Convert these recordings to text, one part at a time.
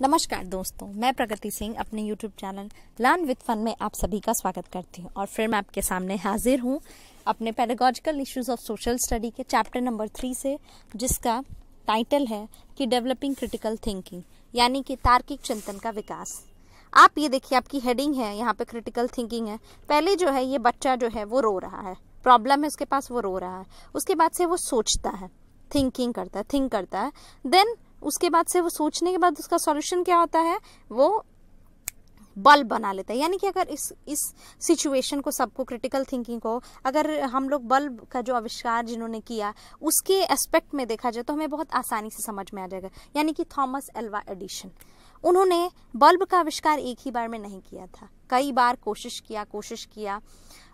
नमस्कार दोस्तों, मैं प्रगति सिंह अपने YouTube channel learn with fun में आप सभी का स्वागत करती हूँ। और फिर मैं आपके सामने हाजिर हूँ अपने pedagogical issues of social study के चैप्टर नंबर 3 से, जिसका टाइटल है कि डेवलपिंग क्रिटिकल थिंकिंग, यानी कि तार्किक चिंतन का विकास। आप ये देखिए, आपकी हेडिंग है, यहाँ पे क्रिटिकल थिंकिंग है। पहले जो है ये बच्चा जो है वो रो रहा है, प्रॉब्लम है उसके पास, वो रो रहा है। उसके बाद से वो सोचता है, थिंक करता है। देन उसके बाद से वो सोचने के बाद उसका सॉल्यूशन क्या होता है, वो बल्ब बना लेता है। यानी कि अगर इस सिचुएशन को, सबको, क्रिटिकल थिंकिंग को, अगर हम लोग बल्ब का जो आविष्कार जिन्होंने किया उसके एस्पेक्ट में देखा जाए तो हमें बहुत आसानी से समझ में आ जाएगा। यानी कि थॉमस एल्वा एडिशन, उन्होंने बल्ब का आविष्कार एक ही बार में नहीं किया था, कई बार कोशिश किया।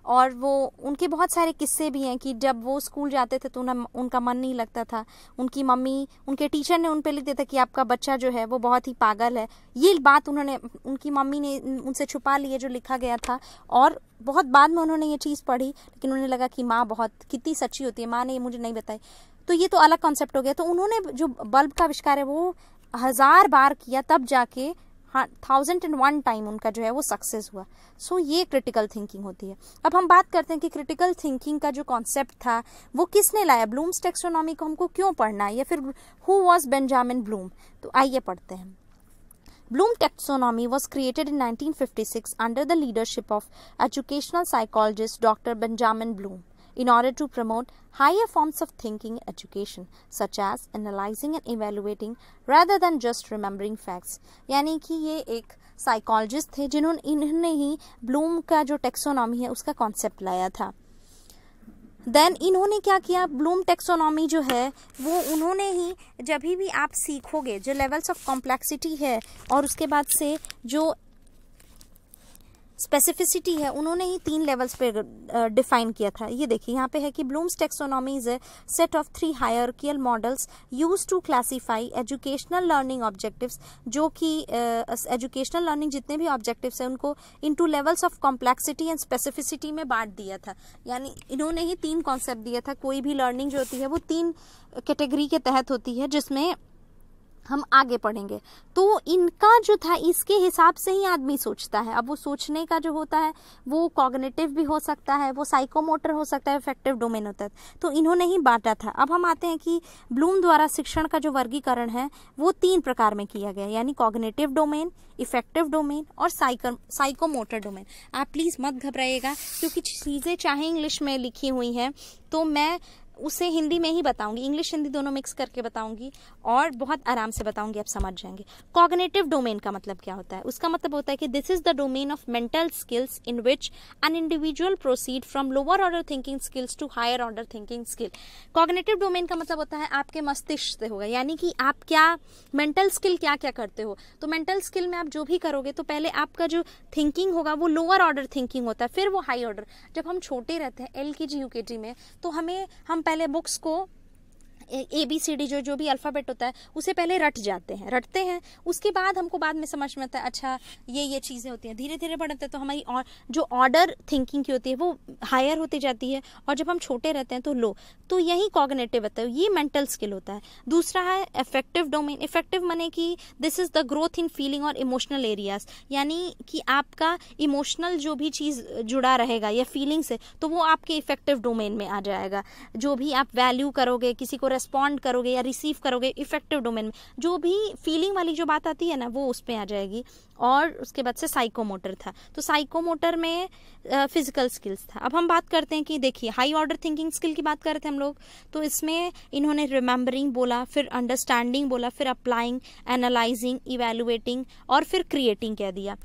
और वो उनके बहुत सारे किस्से भी हैं कि जब वो स्कूल जाते थे तो उनका मन नहीं लगता था। उनकी मम्मी, उनके टीचर ने उन पे लिख दिया था कि आपका बच्चा जो है वो बहुत ही पागल है। ये बात उनकी मम्मी ने उनसे छुपा ली है जो लिखा गया था। और बहुत बाद में उन्होंने ये चीज़ पढ़ी, लेकिन उन्हें लगा कि माँ बहुत कितनी सच्ची होती है, माँ ने ये मुझे नहीं बताई। तो ये तो अलग कॉन्सेप्ट हो गया। तो उन्होंने जो बल्ब का आविष्कार है वो 1000 बार किया, तब जाके 1001 टाइम उनका जो है वो सक्सेस हुआ। सो ये क्रिटिकल थिंकिंग होती है। अब हम बात करते हैं कि क्रिटिकल थिंकिंग का जो कॉन्सेप्ट था वो किसने लाया, ब्लूम्स टैक्सोनॉमी को हमको क्यों पढ़ना है, या फिर हु वाज बेंजामिन ब्लूम। तो आइए पढ़ते हैं। Bloom taxonomy was created in 1956 under the leadership of educational psychologist Dr. Benjamin Bloom in order to promote higher forms of thinking in education, such as analyzing and evaluating rather than just remembering facts. यानी कि ये एक psychologist थे इन्होंने ही Bloom का जो taxonomy है उसका कॉन्सेप्ट लाया था। देन इन्होंने क्या किया, ब्लूम टेक्सोनॉमी जो है वो उन्होंने ही, जब भी आप सीखोगे जो लेवल्स ऑफ कॉम्प्लेक्सिटी है और उसके बाद से जो स्पेसिफिसिटी है, उन्होंने ही 3 लेवल्स पे डिफाइन किया था। ये देखिए यहाँ पे है कि Bloom's taxonomy is a set of 3 hierarchical models used to classify educational learning objectives, जो कि एजुकेशनल लर्निंग जितने भी ऑब्जेक्टिव्स हैं उनको into levels of complexity and specificity में बांट दिया था। यानी इन्होंने ही 3 कॉन्सेप्ट दिया था। कोई भी लर्निंग जो होती है वो 3 कैटेगरी के तहत होती है, जिसमें हम आगे पढ़ेंगे। तो इनका जो था, इसके हिसाब से ही आदमी सोचता है। अब वो सोचने का जो होता है वो कॉग्निटिव भी हो सकता है, वो साइकोमोटर हो सकता है, इफेक्टिव डोमेन होता है। तो इन्होंने ही बांटा था। अब हम आते हैं कि ब्लूम द्वारा शिक्षण का जो वर्गीकरण है वो 3 प्रकार में किया गया, यानी कॉग्निटिव डोमेन, इफेक्टिव डोमेन और साइकोमोटर डोमेन। आप प्लीज मत घबराइएगा, क्योंकि चीजें चाहे इंग्लिश में लिखी हुई हैं तो मैं उसे हिंदी में ही बताऊंगी, इंग्लिश हिंदी दोनों मिक्स करके बताऊंगी और बहुत आराम से बताऊंगी, आप समझ जाएंगे। कॉग्निटिव डोमेन का मतलब क्या होता है? उसका मतलब होता है कि this is the domain of mental skills in which an individual proceed from lower order thinking skills to higher order thinking skill. Cognitive domain का मतलब होता है आपके मस्तिष्क से होगा, यानी कि आप क्या मेंटल स्किल क्या क्या करते हो। तो मेंटल स्किल में आप जो भी करोगे तो पहले आपका जो थिंकिंग होगा वो लोअर ऑर्डर थिंकिंग होता है, फिर वो हाई ऑर्डर। जब हम छोटे रहते हैं LKG UKG में, तो हम पहले बुक्स को ABCD जो भी अल्फाबेट होता है उसे पहले रटते हैं। उसके बाद हमको बाद में समझ में आता है अच्छा ये चीज़ें होती हैं। धीरे धीरे बढ़ते हैं तो हमारी जो ऑर्डर थिंकिंग की होती है वो हायर होती जाती है, और जब हम छोटे रहते हैं तो लो। तो यही कॉग्निटिव होता है, ये मेंटल स्किल होता है। दूसरा है इफेक्टिव डोमेन। इफेक्टिव माने कि this is the growth in feeling और इमोशनल एरियाज, यानी कि आपका इमोशनल जो भी चीज़ जुड़ा रहेगा या फीलिंग से, तो वो आपके इफेक्टिव डोमेन में आ जाएगा। जो भी आप वैल्यू करोगे, किसी को रिस्पॉन्ड करोगे या रिसीव करोगे, इफेक्टिव डोमेन में जो भी फीलिंग वाली जो बात आती है ना वो उस पे आ जाएगी। और उसके बाद से साइकोमोटर था, तो साइकोमोटर में फिजिकल स्किल्स था। अब हम बात करते हैं कि देखिए हाई ऑर्डर थिंकिंग स्किल की बात कर रहे थे हम लोग, तो इसमें इन्होंने रिमेम्बरिंग बोला, फिर अंडरस्टैंडिंग बोला, फिर अप्लाइंग, एनालाइजिंग, इवेलुएटिंग और फिर क्रिएटिंग कह दिया।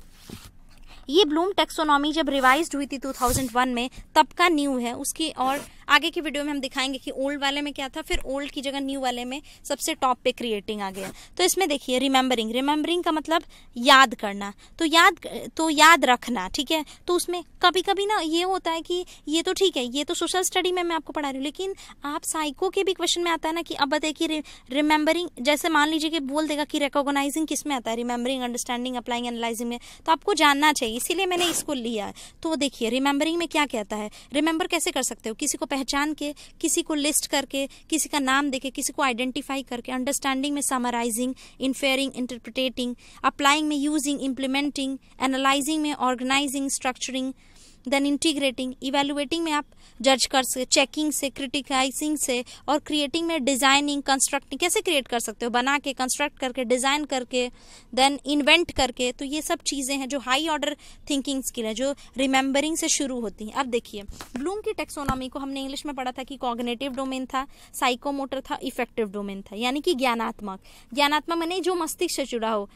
ये ब्लूम टेक्सोनॉमी जब रिवाइज्ड हुई थी 2001 में, तब का न्यू है उसकी, और आगे की वीडियो में हम दिखाएंगे कि ओल्ड वाले में क्या था, फिर ओल्ड की जगह न्यू वाले में सबसे टॉप पे क्रिएटिंग आ गया। तो इसमें देखिए रिमेम्बरिंग का मतलब याद करना, तो याद रखना, ठीक है। तो उसमें कभी कभी ना ये होता है कि ये तो ठीक है, ये तो सोशल स्टडी में मैं आपको पढ़ा रही हूँ, लेकिन आप साइको के भी क्वेश्चन में आता है ना कि अब बताइए कि रिमेम्बरिंग, जैसे मान लीजिए कि बोल देगा कि रिकॉग्नाइजिंग किस में आता है, रिमेम्बरिंग, अंडरस्टैंडिंग, अप्लाइंग, एनालाइजिंग में, तो आपको जानना चाहिए, इसीलिए मैंने इसको लिया है। तो देखिए रिमेम्बरिंग में क्या कहता है, रिमेम्बर कैसे कर सकते हो, किसी को पहचान के, किसी को लिस्ट करके, किसी का नाम देके, किसी को आइडेंटिफाई करके, अंडरस्टैंडिंग में समराइजिंग, इन्फेयरिंग, इंटरप्रिटेटिंग, अप्लाइंग में यूजिंग, इम्प्लीमेंटिंग, एनालाइजिंग में organising, structuring, then integrating, evaluating में आप जज कर सकते, चेकिंग से, क्रिटिकाइजिंग से, और क्रिएटिंग में डिजाइनिंग, कंस्ट्रक्टिंग, कैसे क्रिएट कर सकते हो, बना के, कंस्ट्रक्ट करके, डिजाइन करके, देन इन्वेंट करके। तो ये सब चीजें हैं जो हाई ऑर्डर थिंकिंग स्किल है, जो रिमेंबरिंग से शुरू होती हैं। अब देखिए, ब्लूम की टेक्सोनॉमी को हमने इंग्लिश में पढ़ा था कि कॉग्निटिव डोमेन था, साइकोमोटर था, इफेक्टिव डोमेन था, यानी कि ज्ञानात्मक। ज्ञानात्मक माने जो मस्तिष्क से जुड़ा हो।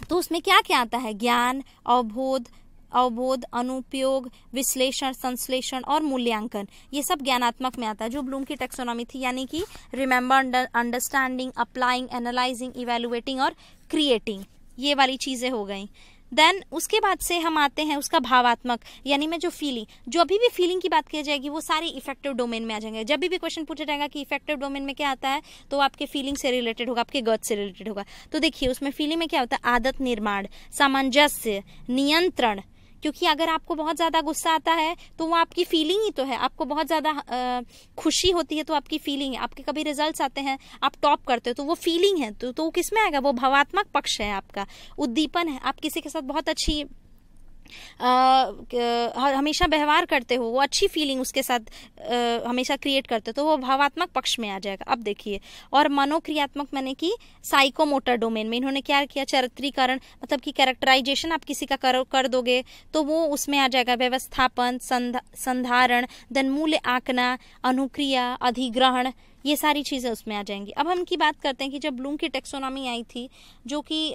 तो उसमें क्या क्या आता है? ज्ञान, अवबोध, अनुपयोग, विश्लेषण, संश्लेषण और मूल्यांकन, ये सब ज्ञानात्मक में आता है, जो ब्लूम की टेक्सोनॉमी थी, यानी कि remember, understanding, applying, analysing, evaluating और क्रिएटिंग, ये वाली चीजें हो गई। देन उसके बाद से हम आते हैं उसका भावात्मक, यानी में जो फीलिंग, जो अभी भी फीलिंग की बात की जाएगी वो सारी इफेक्टिव डोमेन में आ जाएंगे। जब भी क्वेश्चन पूछा जाएगा कि इफेक्टिव डोमेन में क्या आता है, तो आपके फीलिंग से रिलेटेड होगा, आपके गट से रिलेटेड होगा। तो देखिए, उसमें फीलिंग में क्या होता है? आदत निर्माण, सामंजस्य, नियंत्रण, क्योंकि अगर आपको बहुत ज़्यादा गुस्सा आता है तो वो आपकी फीलिंग ही तो है। आपको बहुत ज़्यादा खुशी होती है तो आपकी फीलिंग है। आपके कभी रिजल्ट्स आते हैं, आप टॉप करते हो, तो वो फीलिंग है। तो किस में आएगा? वो भावात्मक पक्ष है आपका। उद्दीपन है, आप किसी के साथ बहुत अच्छी हमेशा व्यवहार करते हो, वो अच्छी फीलिंग उसके साथ हमेशा क्रिएट करते हो, तो वो भावात्मक पक्ष में आ जाएगा। अब देखिए, और मनोक्रियात्मक माने कि साइकोमोटर डोमेन में इन्होंने क्या किया? चरित्रीकरण, मतलब कि कैरेक्टराइजेशन आप किसी का कर दोगे तो वो उसमें आ जाएगा। व्यवस्थापन, संधारण, देन मूल्य आंकना, अनुक्रिया, अधिग्रहण, ये सारी चीजें उसमें आ जाएंगी। अब हम इनकी बात करते हैं कि जब ब्लूम की टेक्सोनॉमी आई थी, जो कि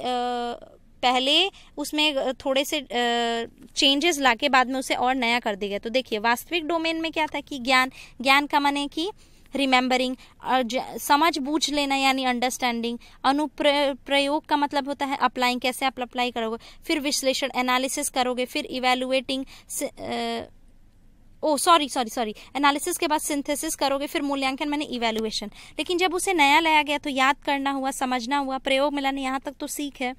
पहले उसमें थोड़े से चेंजेस लाके बाद में उसे और नया कर दिया गया। तो देखिए, वास्तविक डोमेन में क्या था कि ज्ञान का माने कि रिमेंबरिंग, समझ बूझ लेना यानी अंडरस्टैंडिंग, अनुप्रयोग का मतलब होता है अप्लाइंग, कैसे आप अप्लाई करोगे, फिर विश्लेषण, एनालिसिस करोगे, फिर इवेलुएटिंग, एनालिसिस के बाद सिंथेसिस करोगे, फिर मूल्यांकन मैंने इवेलुएशन। लेकिन जब उसे नया लाया गया तो याद करना हुआ, समझना हुआ, प्रयोग में लाना, यहाँ तक तो सीख है।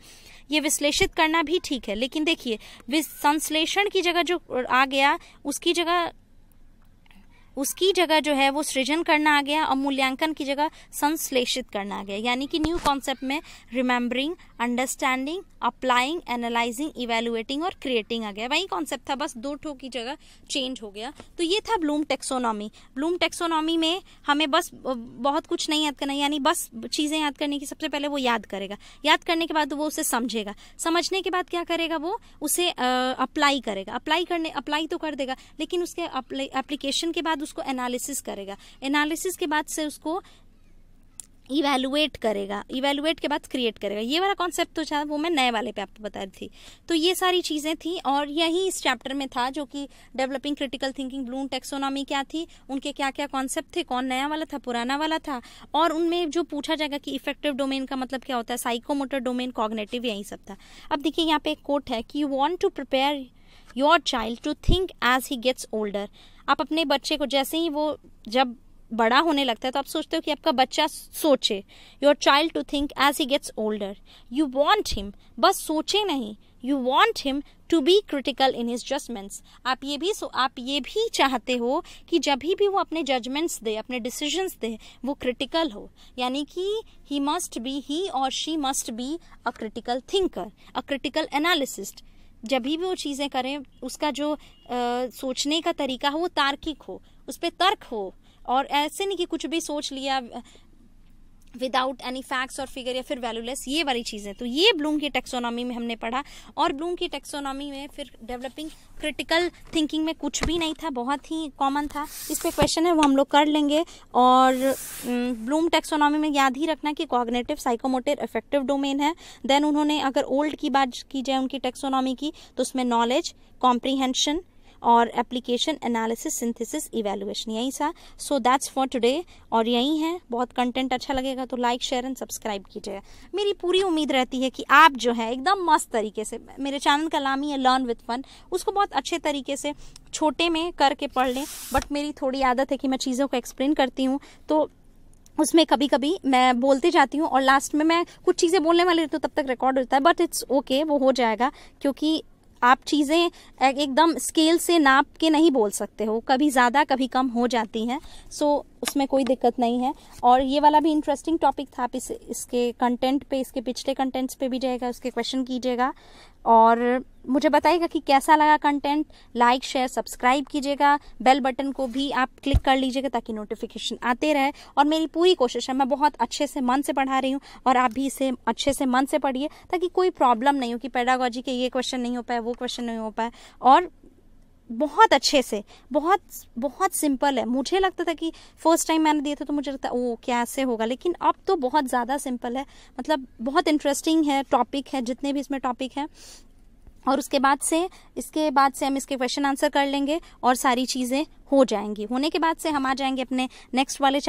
ये विश्लेषित करना भी ठीक है, लेकिन देखिए, संश्लेषण की जगह जो आ गया, उसकी जगह जो है वो सृजन करना आ गया, और मूल्यांकन की जगह संश्लेषित करना आ गया। यानी कि न्यू कॉन्सेप्ट में remembering, understanding, applying, analysing, evaluating और क्रिएटिंग आ गया। वही कॉन्सेप्ट था, बस 2 ठो की जगह चेंज हो गया। तो ये था ब्लूम टेक्सोनॉमी। ब्लूम टेक्सोनॉमी में हमें बस बहुत कुछ नहीं याद करना, यानी बस चीजें याद करने की। सबसे पहले वो याद करेगा, याद करने के बाद वो उसे समझेगा, समझने के बाद क्या करेगा? वो उसे अप्लाई करेगा। अप्लाई तो कर देगा, लेकिन उसके एप्लीकेशन के बाद उसको एनालिसिस करेगा, एनालिसिस के बाद से उसको इवेलुएट करेगा, इवेलुएट के बाद क्रिएट करेगा। ये वाला कॉन्सेप्ट तो था, वो मैं नए वाले पे आपको बता रही थी। तो ये सारी चीजें थी, और यही इस चैप्टर में था, जो कि developing critical thinking, Bloom taxonomy क्या थी, उनके क्या क्या कॉन्सेप्ट थे, कौन नया वाला था, पुराना वाला था, और उनमें जो पूछा जाएगा कि इफेक्टिव डोमेन का मतलब क्या होता है, साइकोमोटर डोमेन, कॉग्निटिव, यही सब था। अब देखिए, यहाँ पे एक कोट है कि you want to prepare your child to think as he gets older. आप अपने बच्चे को, जैसे ही वो जब बड़ा होने लगता है, तो आप सोचते हो कि आपका बच्चा सोचे। Your child to think as he gets older. You want him, बस सोचे नहीं, you want him to be critical in his judgements. आप ये भी चाहते हो कि जब भी वो अपने जजमेंट्स दे, अपने डिसीजंस दे, वो क्रिटिकल हो। यानी कि ही और she must be a critical thinker, a critical analyst. जब भी वो चीजें करें, उसका जो सोचने का तरीका हो वो तार्किक हो, उस पर तर्क हो, और ऐसे नहीं कि कुछ भी सोच लिया विदाउट एनी फैक्ट्स और फिगर, या फिर वैल्यूलेस, ये वाली चीजें। तो ये ब्लूम की टेक्सोनॉमी में हमने पढ़ा। और ब्लूम की टेक्सोनॉमी में फिर डेवलपिंग क्रिटिकल थिंकिंग में कुछ भी नहीं था, बहुत ही कॉमन था। इस पे क्वेश्चन है, वो हम लोग कर लेंगे। और ब्लूम टेक्सोनॉमी में याद ही रखना कि कॉग्निटिव, साइकोमोटर, इफेक्टिव डोमेन है। देन उन्होंने, अगर ओल्ड की बात की जाए उनकी टेक्सोनॉमी की, तो उसमें नॉलेज, कॉम्प्रीहेंशन और एप्लीकेशन, एनालिसिस, सिंथेसिस, इवेलुएशन, यही था। So that's for today. और यही है, बहुत कंटेंट अच्छा लगेगा तो लाइक, शेयर एंड सब्सक्राइब कीजिएगा। मेरी पूरी उम्मीद रहती है कि आप जो है एकदम मस्त तरीके से, मेरे चैनल का नाम ही है लर्न विद फन, उसको बहुत अच्छे तरीके से छोटे में करके पढ़ लें। बट मेरी थोड़ी आदत है कि मैं चीज़ों को एक्सप्लेन करती हूँ, तो उसमें कभी कभी मैं बोलती जाती हूँ, और लास्ट में मैं कुछ चीज़ें बोलने वाली रहती हूँ, तब तक रिकॉर्ड होता है। बट इट्स ओके, वो हो जाएगा, क्योंकि आप चीज़ें एकदम स्केल से नाप के नहीं बोल सकते हो, कभी ज़्यादा कभी कम हो जाती हैं, सो उसमें कोई दिक्कत नहीं है। और ये वाला भी इंटरेस्टिंग टॉपिक था, आप इसके कंटेंट पे, इसके पिछले कंटेंट्स पे भी जाएगा, उसके क्वेश्चन कीजिएगा और मुझे बताइएगा कि कैसा लगा कंटेंट। लाइक शेयर सब्सक्राइब कीजिएगा, बेल बटन को भी आप क्लिक कर लीजिएगा ताकि नोटिफिकेशन आते रहे। और मेरी पूरी कोशिश है, मैं बहुत अच्छे से मन से पढ़ा रही हूँ और आप भी इसे अच्छे से मन से पढ़िए ताकि कोई प्रॉब्लम नहीं हो कि पेडागोजी के ये क्वेश्चन नहीं हो पाए, वो क्वेश्चन नहीं हो पाए। और बहुत अच्छे से, बहुत बहुत सिंपल है। मुझे लगता था कि फर्स्ट टाइम मैंने दिया था तो मुझे लगता ओ कैसे होगा, लेकिन अब तो बहुत ज़्यादा सिंपल है, मतलब बहुत इंटरेस्टिंग है टॉपिक है, जितने भी इसमें टॉपिक हैं। और इसके बाद से हम इसके क्वेश्चन आंसर कर लेंगे और सारी चीज़ें हो जाएंगी। होने के बाद से हम आ जाएंगे अपने नेक्स्ट वाले